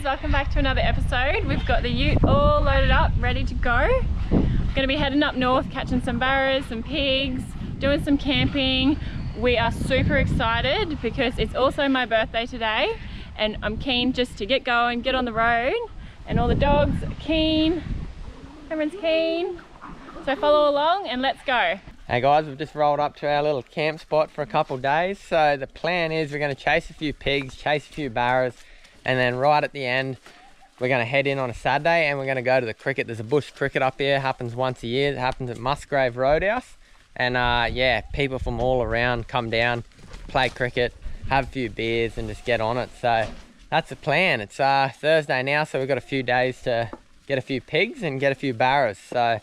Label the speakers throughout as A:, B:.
A: guys, welcome back to another episode. We've got the ute all loaded up, ready to go. We're going to be heading up north, catching some barras, some pigs, doing some camping. We are super excited because it's also my birthday today and I'm keen just to get going, get on the road, and all the dogs are keen, everyone's keen. So follow along and let's go.
B: Hey guys, we've just rolled up to our little camp spot for a couple of days. So the plan is we're going to chase a few pigs, chase a few barras, and then right at the end we're going to head in on a Saturday and we're going to go to the cricket. There's a bush cricket up here, happens once a year. It happens at Musgrave Roadhouse, and yeah, people from all around come down, play cricket, have a few beers and just get on it. So that's the plan. It's Thursday now, so we've got a few days to get a few pigs and get a few barras. So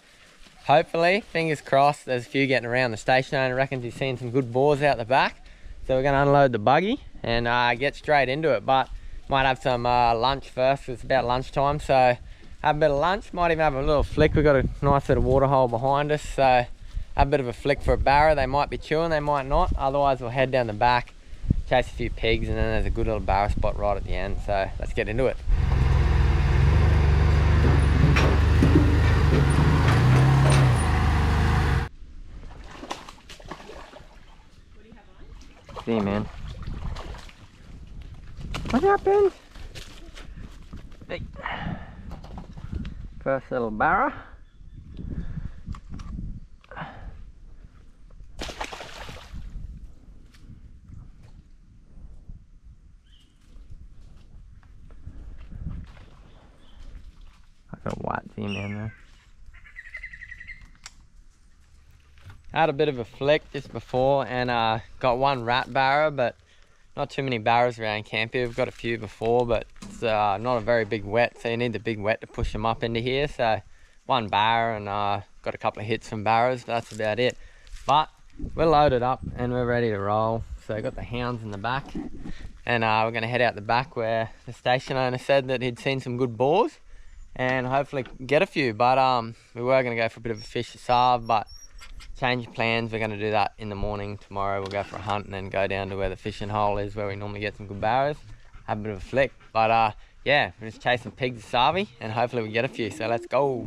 B: hopefully, fingers crossed, there's a few getting around. The station owner reckons he's seen some good boars out the back. So we're going to unload the buggy and get straight into it. But might have some lunch first, because it's about lunchtime. So have a bit of lunch, might even have a little flick. We've got a nice little water hole behind us. So have a bit of a flick for a barra. They might be chewing, they might not. Otherwise, we'll head down the back, chase a few pigs, and then there's a good little barra spot right at the end. So let's get into it. See you, man. What happened? Hey. First little barra. I got a white theme in there. Had a bit of a flick just before and got one rat barra, but not too many barras around camp here. We've got a few before, but it's not a very big wet, so you need the big wet to push them up into here. So one barra and got a couple of hits from barras, but that's about it. But we're loaded up and we're ready to roll. So I got the hounds in the back, and we're going to head out the back where the station owner said that he'd seen some good boars and hopefully get a few. But we were going to go for a bit of a fish to salve, but change of plans. We're going to do that in the morning tomorrow. We'll go for a hunt and then go down to where the fishing hole is, where we normally get some good barras, have a bit of a flick. But yeah, we're just chasing pigs to Savi and hopefully we get a few. So let's go.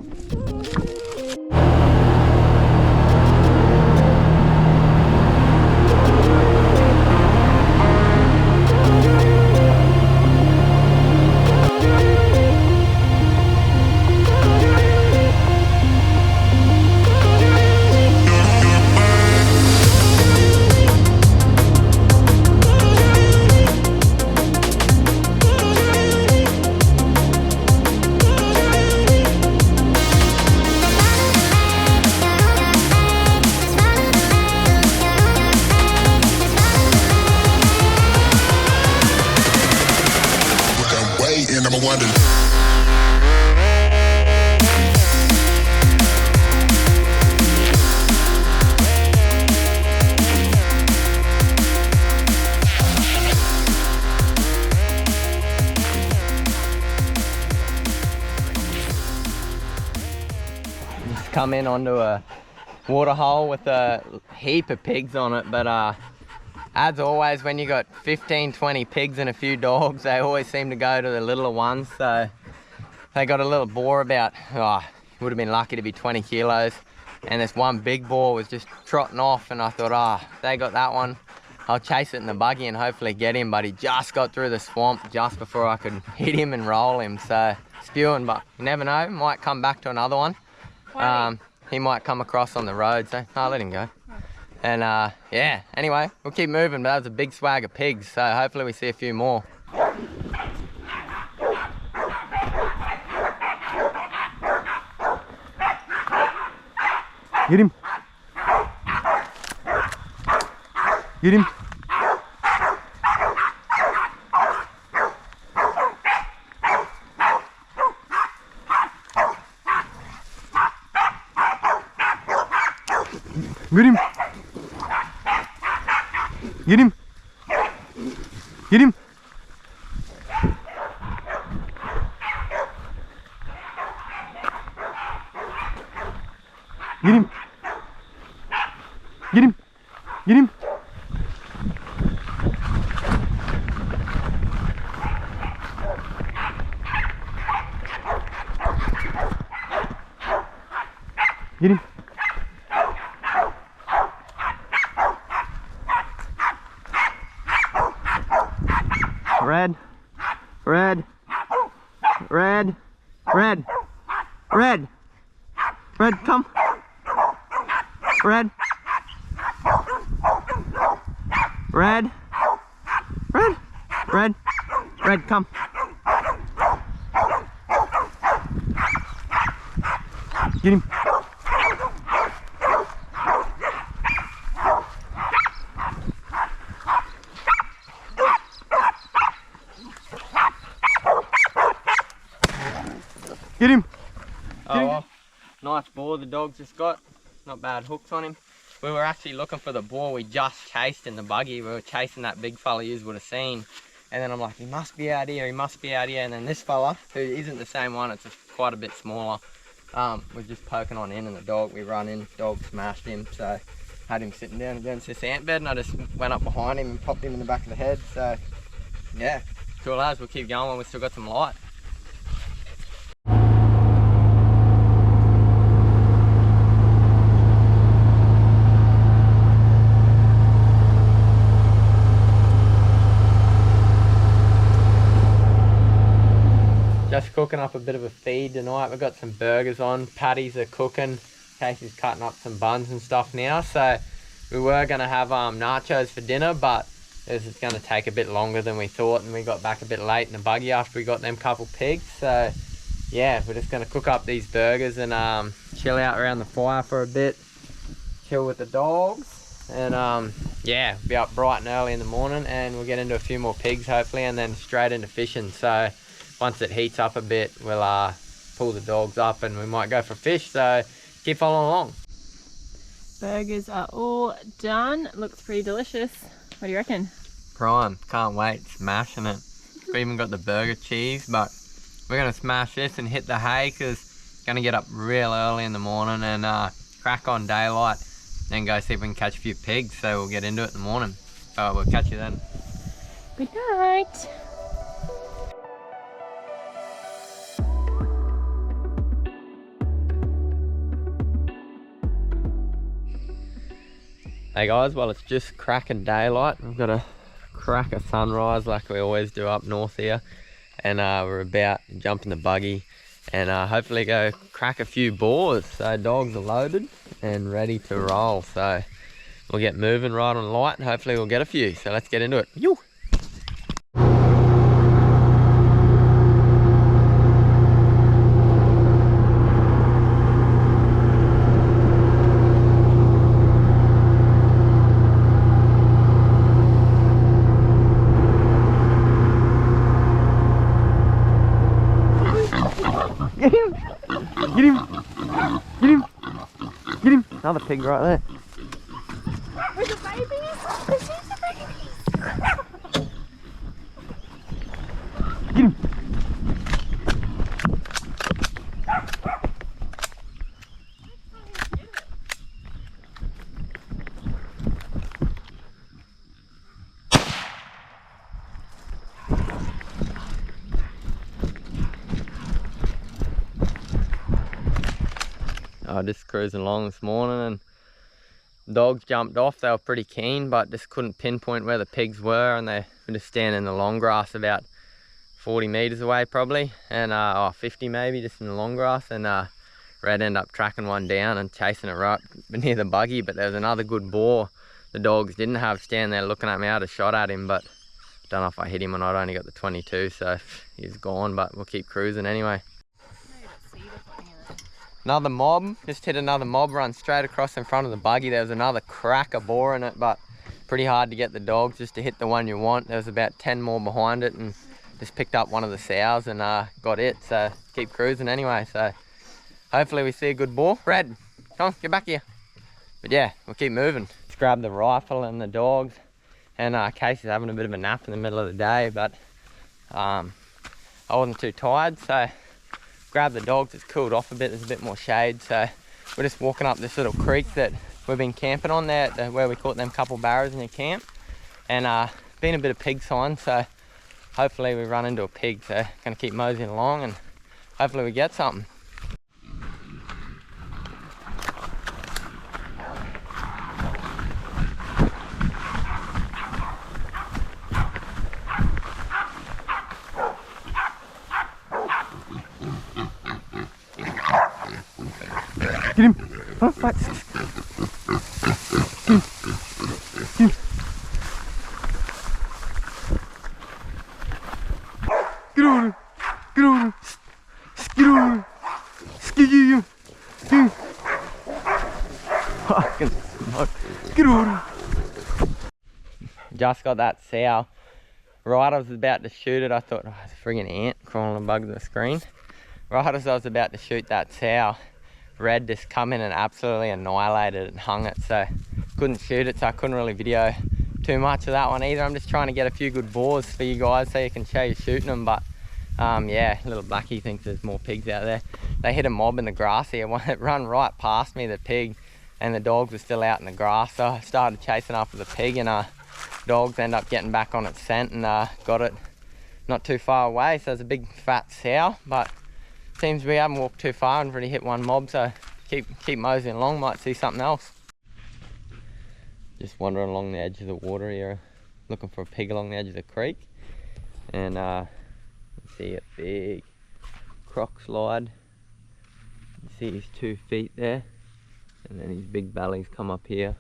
B: Come in onto a water hole with a heap of pigs on it, but as always, when you got 15-20 pigs and a few dogs, they always seem to go to the littler ones. So they got a little boar about, would have been lucky to be 20 kilos, and this one big boar was just trotting off, and I thought, they got that one, I'll chase it in the buggy and hopefully get him. But he just got through the swamp just before I could hit him and roll him. So spewing, but you never know, might come back to another one. He might come across on the road, so I'll let him go. And yeah, anyway, we'll keep moving, but that was a big swag of pigs, so hopefully we see a few more.
C: Get him. Get him. Get him. Get him. Get him. Get him. Get him. Get him.
B: Red. Red. Red. Red. Red. Red, come. Red. Red. Red. Red. Red, come.
C: Get him. Get him.
B: Oh well, nice boar the dog just got. Not bad hooks on him. We were actually looking for the boar we just chased in the buggy. We were chasing that big fella you would have seen. And then I'm like, he must be out here, he must be out here. And then this fella, who isn't the same one, it's just quite a bit smaller, was just poking on in, and the dog, we run in, dog smashed him. So had him sitting down against this ant bed, and I just went up behind him and popped him in the back of the head. So yeah, cool as, we'll keep going when we've still got some light. Just cooking up a bit of a feed tonight. We've got some burgers on, patties are cooking. Casey's cutting up some buns and stuff now. So we were going to have nachos for dinner, but this is going to take a bit longer than we thought, and we got back a bit late in the buggy after we got them couple pigs. So yeah, we're just going to cook up these burgers and chill out around the fire for a bit, chill with the dogs, and yeah, be up bright and early in the morning, and we'll get into a few more pigs hopefully, and then straight into fishing. So once it heats up a bit, we'll pull the dogs up and we might go for fish, so keep following along.
A: Burgers are all done. Looks pretty delicious. What do you reckon?
B: Prime, can't wait, smashing it. We even got the burger cheese, but we're gonna smash this and hit the hay because it's gonna get up real early in the morning and crack on daylight, then go see if we can catch a few pigs. So we'll get into it in the morning. We'll catch you then.
A: Good night.
B: Hey guys, well, it's just cracking daylight. We've got a crack of sunrise like we always do up north here, and we're about to jump in the buggy and hopefully go crack a few boars. So dogs are loaded and ready to roll, so we'll get moving right on light and hopefully we'll get a few. So let's get into it. Yoo!
C: Get him! Get him! Get him! Get him!
B: Another pig right there.
A: Where's the babies? There's heaps of babies.
C: Get him!
B: Just cruising along this morning, and dogs jumped off. They were pretty keen, but just couldn't pinpoint where the pigs were, and they were just standing in the long grass about 40 meters away probably, and 50 maybe, just in the long grass. And Red ended up tracking one down and chasing it right near the buggy, but there was another good boar the dogs didn't have standing there looking at me. I had a shot at him, but I don't know if I hit him or not. I only got the 22, so he's gone, but we'll keep cruising anyway. Another mob, just hit another mob run straight across in front of the buggy. There was another cracker boar in it, but pretty hard to get the dogs just to hit the one you want. There was about 10 more behind it, and just picked up one of the sows and got it. So keep cruising anyway. So hopefully we see a good boar. Red, come on, get back here. But yeah, we'll keep moving. Let's grab the rifle and the dogs. And Casey's having a bit of a nap in the middle of the day, but I wasn't too tired, so grab the dogs. It's cooled off a bit, there's a bit more shade, so we're just walking up this little creek that we've been camping on there, where we caught them couple barrows in the camp, and been a bit of pig sign, so hopefully we run into a pig. So gonna keep moseying along and hopefully we get something.
C: Get him. Oh, fight. Get him. Get over there. Get over there. Get over there. Get him. Get him. Fucking smoke. Get over there.
B: Just got that sow. Right, I was about to shoot it. I thought, oh, it's a friggin' ant crawling above the screen. Right as I was about to shoot that sow, Red just come in and absolutely annihilated it and hung it. So couldn't shoot it, so I couldn't really video too much of that one either. I'm just trying to get a few good boars for you guys so you can show you shooting them. But yeah, little Blackie thinks there's more pigs out there. They hit a mob in the grass here. It run right past me, the pig, and the dogs were still out in the grass. So I started chasing after the pig, and dogs end up getting back on its scent and got it not too far away. So it's a big fat sow, but seems we haven't walked too far and already hit one mob, so keep moseying along, might see something else. Just wandering along the edge of the water here, looking for a pig along the edge of the creek, and see a big croc slide. You see his 2 feet there, and then his big bellies come up here.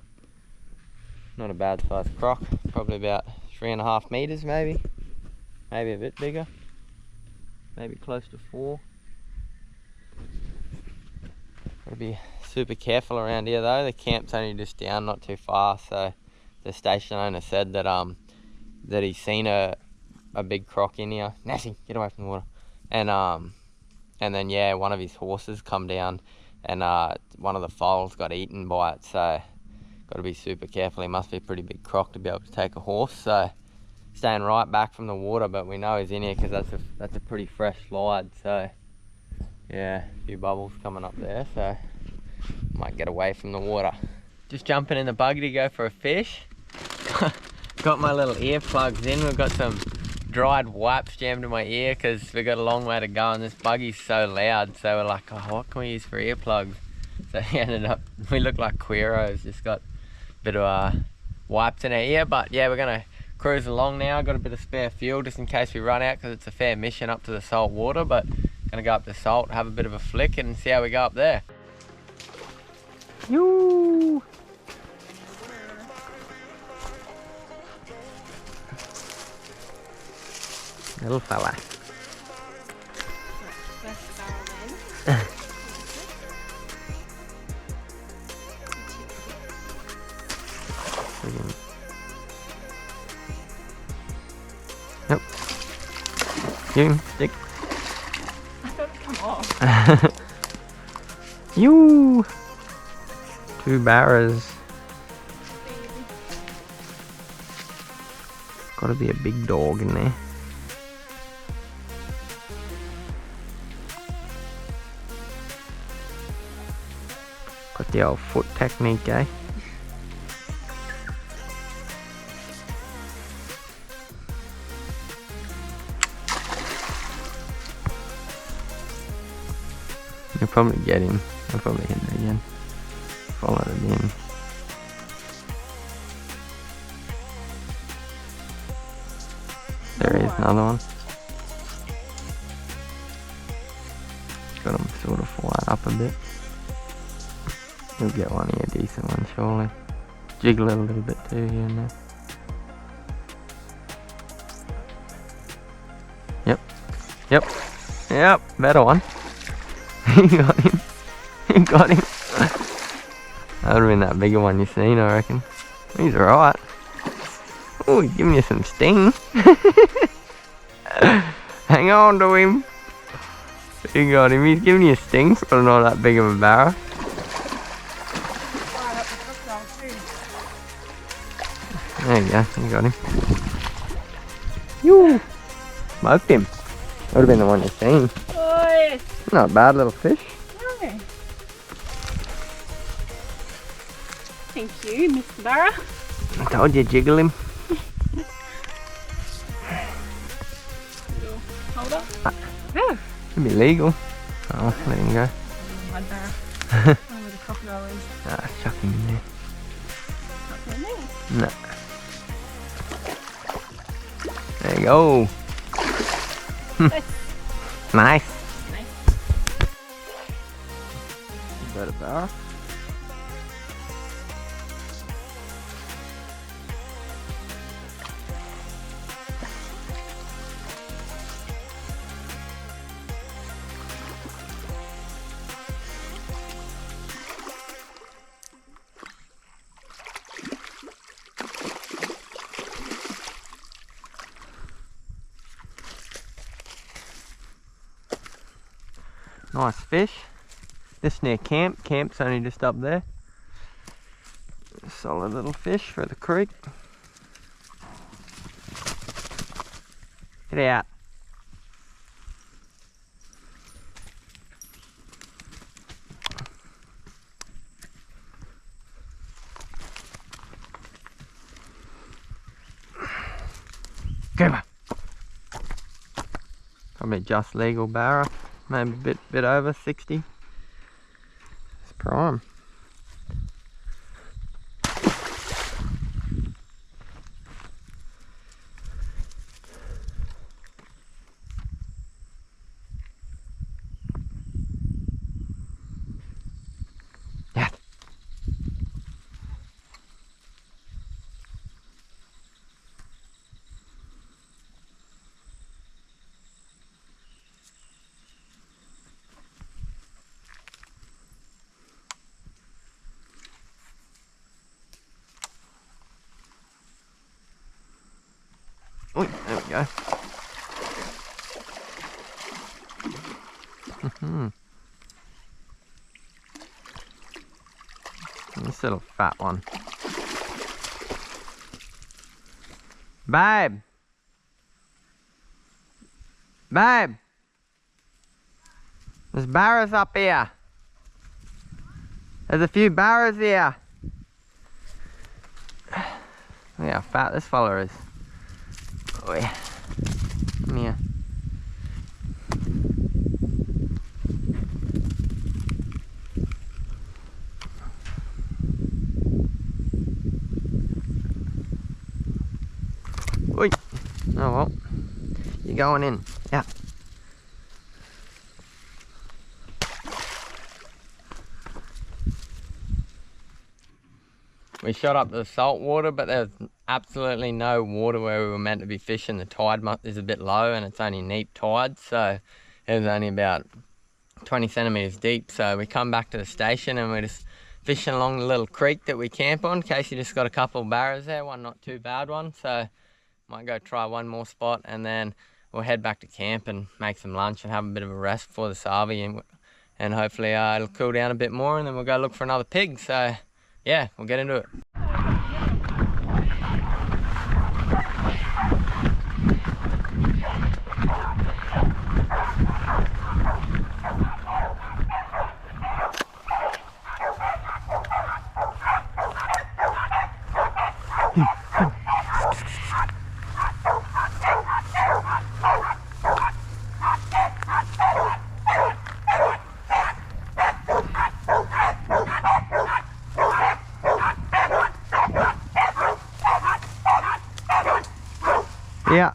B: Not a bad sized croc, probably about 3.5 meters maybe a bit bigger, maybe close to 4. Gotta be super careful around here though. The camp's only just down, not too far, so the station owner said that that he's seen a big croc in here. Nasty, get away from the water. And then yeah, one of his horses come down, and one of the foals got eaten by it, so gotta be super careful. He must be a pretty big croc to be able to take a horse, so staying right back from the water, but we know he's in here because that's a pretty fresh slide. So yeah, a few bubbles coming up there, so might get away from the water. Just jumping in the buggy to go for a fish. Got my little earplugs in. We've got some dried wipes jammed in my ear because we've got a long way to go and this buggy's so loud. So we're like, oh, what can we use for earplugs? So we look like Queeros, just got a bit of wipes in our ear. But yeah, we're gonna cruise along now. Got a bit of spare fuel just in case we run out, because it's a fair mission up to the salt water, but gonna go up to salt, have a bit of a flick and see how we go up there.
C: Yoo!
B: Little fella. Yep. Give him, stick.
A: I thought it'd come off.
B: You. 2 barras. Gotta be a big dog in there. Got the old foot technique, eh? You'll probably get him. I'll probably hit it again. Follow it in. There is another one. Got him sort of flat up a bit. You'll get one here, a decent one surely. Jiggle it a little bit too here and there. Yep, better one. He got him. He got him. That would have been that bigger one you seen, I reckon. He's alright. Oh, he's giving you some sting. Hang on to him. You got him. He's giving you a sting for not that big of a barra. There you go. You got him. You smoked him. Would have been the one you seen.
A: Boys.
B: Not a bad little fish.
A: No. Thank you, Mr. Barra.
B: I told you, jiggle him.
A: Hold up. Yeah.
B: It'd be legal. Oh, let him go.
A: Mud Barra. Oh, where the crocodile is.
B: Ah, chuck him in there.
A: Not in there.
B: No. There you go. Nice.
A: Nice.
B: So Go to Barra. Nice fish. This near camp. Camp's only just up there. Solid little fish for the creek. Get out. Come on. Probably just legal Barra. Maybe a bit over 60. It's prime. Yeah. Oh, there we go. This little fat one. Babe! Babe! There's barras up here. There's a few barras here. Look how fat this fella is. Oh yeah. Come here. Oi. Oh well. You're going in. Yeah. We shot up to the salt water, but there's absolutely no water where we were meant to be fishing. The tide is a bit low and it's only neap tide, so it was only about 20 centimeters deep. So we come back to the station and we're just fishing along the little creek that we camp on. Casey just got a couple of barras there, one not too bad one, so might go try one more spot and then we'll head back to camp and make some lunch and have a bit of a rest before the Savi, and hopefully it'll cool down a bit more and then we'll go look for another pig. So yeah, we'll get into it. Yeah.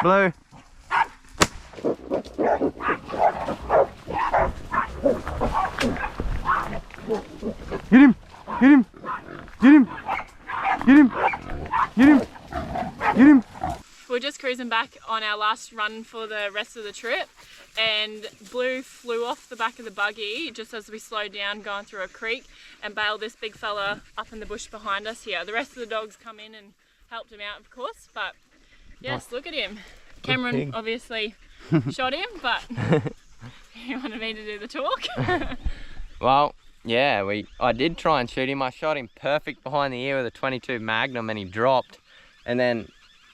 B: Blue. Get him! Get him! Get him! Get him! Get him! Get him!
A: We're just cruising back on our last run for the rest of the trip, and Blue flew off the back of the buggy just as we slowed down going through a creek and bailed this big fella up in the bush behind us here. The rest of the dogs come in and helped him out, of course, but yes, look at him. Cameron obviously shot him, but he wanted me to do the talk.
B: Well, yeah, I did try and shoot him. I shot him perfect behind the ear with a 22 Magnum and he dropped, and then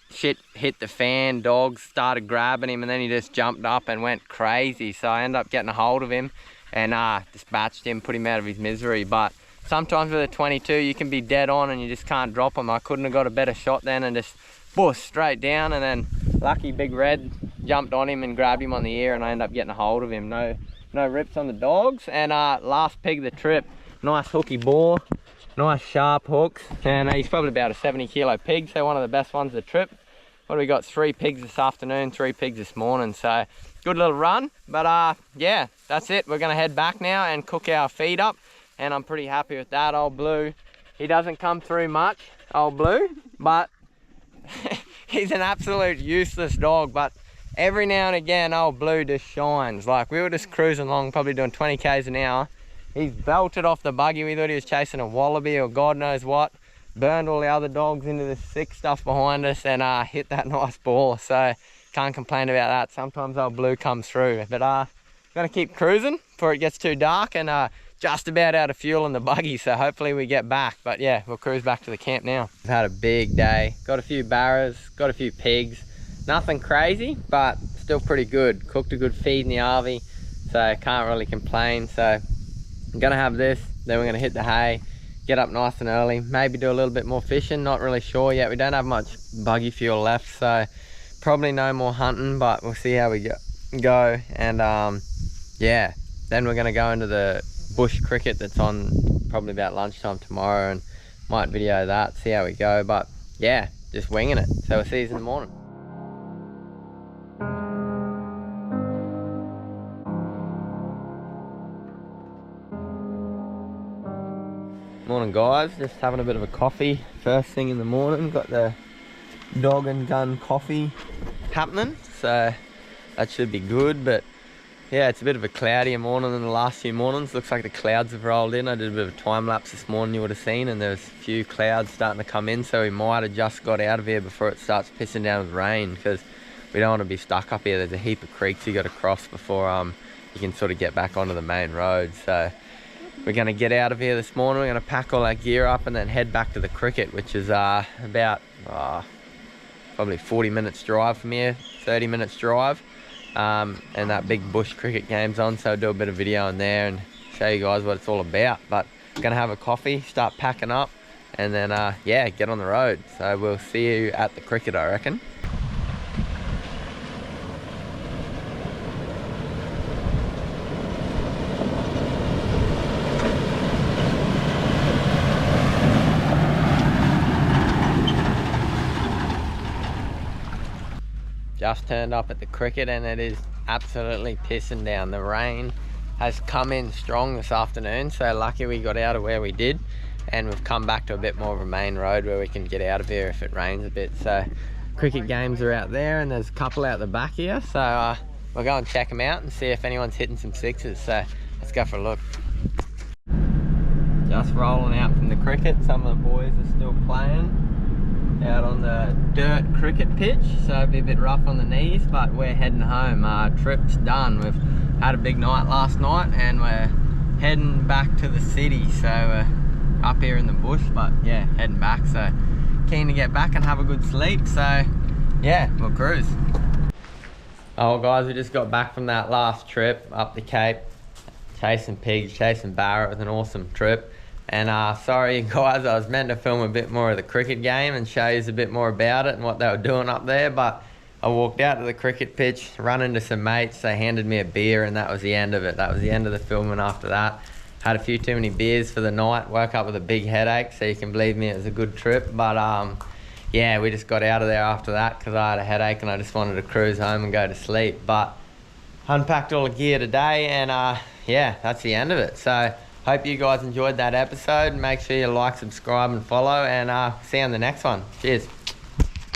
B: shit hit the fan, dogs started grabbing him, and then he just jumped up and went crazy. So I ended up getting a hold of him and dispatched him, put him out of his misery. But sometimes with a 22 you can be dead on and you just can't drop him. I couldn't have got a better shot then and just bush straight down, and then lucky Big Red jumped on him and grabbed him on the ear and I ended up getting a hold of him. No rips on the dogs. And last pig of the trip, nice hooky boar, nice sharp hooks, and he's probably about a 70 kilo pig, so one of the best ones of the trip. what do we got, 3 pigs this afternoon, 3 pigs this morning, so good little run. But yeah, that's it. We're gonna head back now and cook our feed up, and I'm pretty happy with that. Old Blue, he doesn't come through much, old Blue, but he's an absolute useless dog. But every now and again, old Blue just shines. Like, we were just cruising along, probably doing 20 k's an hour. He's belted off the buggy. We thought he was chasing a wallaby or God knows what. Burned all the other dogs into the sick stuff behind us, and hit that nice ball. So can't complain about that. Sometimes old Blue comes through. But gonna keep cruising before it gets too dark, and just about out of fuel in the buggy, so hopefully we get back. But yeah, we'll cruise back to the camp now. We've had a big day. Got a few barras, got a few pigs. Nothing crazy, but still pretty good. Cooked a good feed in the RV, so can't really complain. So I'm gonna have this, then we're gonna hit the hay, get up nice and early, maybe do a little bit more fishing, not really sure yet. We don't have much buggy fuel left, so probably no more hunting, but we'll see how we go. And yeah, then we're gonna go into the bush cricket that's on probably about lunchtime tomorrow, and might video that, see how we go. But yeah, just winging it. So we'll see you in the morning. Morning guys, just having a bit of a coffee first thing in the morning. Got the dog and gun coffee happening, so that should be good. But yeah, it's a bit of a cloudier morning than the last few mornings. Looks like the clouds have rolled in. I did a bit of a time lapse this morning, you would have seen, and there's a few clouds starting to come in, so we might have just got out of here before it starts pissing down with rain, because we don't want to be stuck up here. There's a heap of creeks you got to cross before you can sort of get back onto the main road. So we're going to get out of here this morning. We're going to pack all our gear up and then head back to the cricket, which is about probably 40 minutes drive from here, 30 minutes drive. And that big bush cricket game's on, so I'll do a bit of video in there and show you guys what it's all about. But gonna have a coffee, start packing up, and then yeah, get on the road. So we'll see you at the cricket, I reckon. Just turned up at the cricket, and it is absolutely pissing down. The rain has come in strong this afternoon, so lucky we got out of where we did, and we've come back to a bit more of a main road where we can get out of here if it rains a bit. So cricket games are out there, and there's a couple out the back here, so we'll go and check them out and see if anyone's hitting some sixes. So let's go for a look. Just rolling out from the cricket. Some of the boys are still playing out on the dirt cricket pitch, so it'll be a bit rough on the knees, but we're heading home. Trip's done. We've had a big night last night, and we're heading back to the city. So we're up here in the bush, but yeah, heading back. So keen to get back and have a good sleep. So yeah, we'll cruise. Oh guys, we just got back from that last trip up the Cape, chasing pigs, chasing barra. It was an awesome trip. And sorry guys, I was meant to film a bit more of the cricket game and show you a bit more about it and what they were doing up there, but I walked out to the cricket pitch, run into some mates, they handed me a beer, and that was the end of it. That was the end of the filming after that. Had a few too many beers for the night, woke up with a big headache, so you can believe me, it was a good trip. But yeah, we just got out of there after that because I had a headache and I just wanted to cruise home and go to sleep. But unpacked all the gear today, and yeah, that's the end of it. So hope you guys enjoyed that episode. Make sure you like, subscribe and follow, and see you on the next one. Cheers.